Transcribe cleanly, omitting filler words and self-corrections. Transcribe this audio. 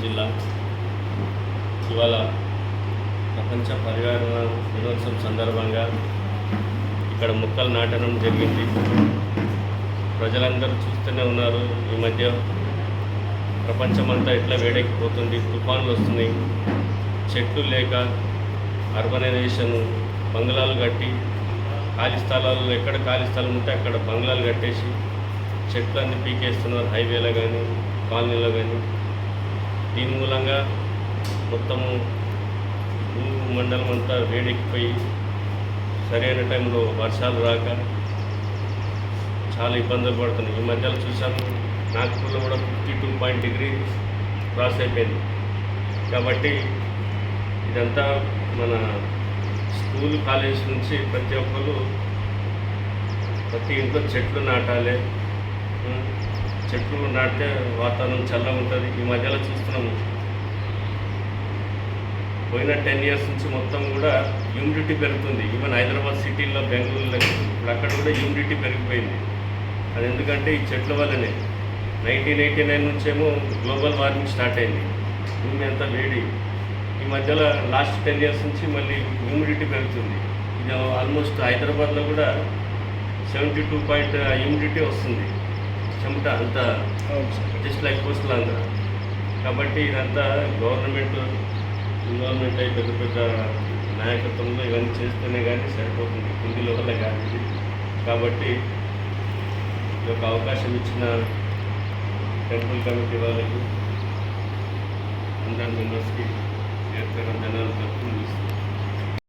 జిల్లా ఇవాళ ప్రపంచ పర్యావరణ దినోత్సవం సందర్భంగా ఇక్కడ మొక్కలు నాటడం జరిగింది. ప్రజలందరూ చూస్తూనే ఉన్నారు. ఈ మధ్య ప్రపంచమంతా ఎట్లా వేడెక్కిపోతుంది, తుఫాన్లు వస్తున్నాయి. చెట్లు లేక అర్బనైజేషన్ బంగ్లాలు కట్టి ఖాళీ స్థలాల్లో ఎక్కడ ఖాళీ స్థలం ఉంటే అక్కడ బంగ్లాలు కట్టేసి చెట్లన్నీ పీకేస్తున్నారు, హైవేలో కానీ కాలనీలో కానీ. దీని మూలంగా మొత్తము మండలం అంతా వేడెక్కిపోయి సరైన టైంలో వర్షాలు రాక చాలా ఇబ్బందులు పడుతున్నాయి. ఈ మధ్యలో చూసాము, నాగ్పూర్లో కూడా 52.0 క్రాస్ అయిపోయింది. కాబట్టి ఇదంతా మన స్కూల్ కాలేజ్ నుంచి ప్రతి ఒక్కరు ప్రతి ఇంట్లో చెట్లు నాటాలి. చెట్లు నాటితే వాతావరణం చల్లగా ఉంటుంది. ఈ మధ్యలో చూస్తున్నాము, పోయిన 10 years నుంచి మొత్తం కూడా హ్యూమిడిటీ పెరుగుతుంది. ఈవెన్ హైదరాబాద్ సిటీలో, బెంగళూరులో ఇప్పుడు అక్కడ కూడా హ్యూమిడిటీ పెరిగిపోయింది. అది ఎందుకంటే ఈ చెట్ల వల్లనే. 1989 నుంచేమో గ్లోబల్ వార్మింగ్ స్టార్ట్ అయింది, భూమి అంతా వేడి. ఈ మధ్యలో లాస్ట్ 10 years నుంచి మళ్ళీ హ్యూమిడిటీ పెరుగుతుంది. ఇది ఆల్మోస్ట్ హైదరాబాద్లో కూడా 72 హ్యూమిడిటీ వస్తుంది. చెమట అంతా జస్ట్ లైక్ కోస్టల్ ఆంధ్ర. కాబట్టి ఇదంతా గవర్నమెంట్ ఇన్వాల్వ్మెంట్ అయ్యి పెద్ద పెద్ద నాయకత్వంలో ఇవన్నీ చేస్తేనే కానీ సరిపోతుంది, కుండీల వల్ల కానీ. కాబట్టి ఈ యొక్క అవకాశం ఇచ్చిన టెంపుల్ కమిటీ వాళ్ళకి, అందరి మెంబర్స్కి పేరు జనాలు తరఫున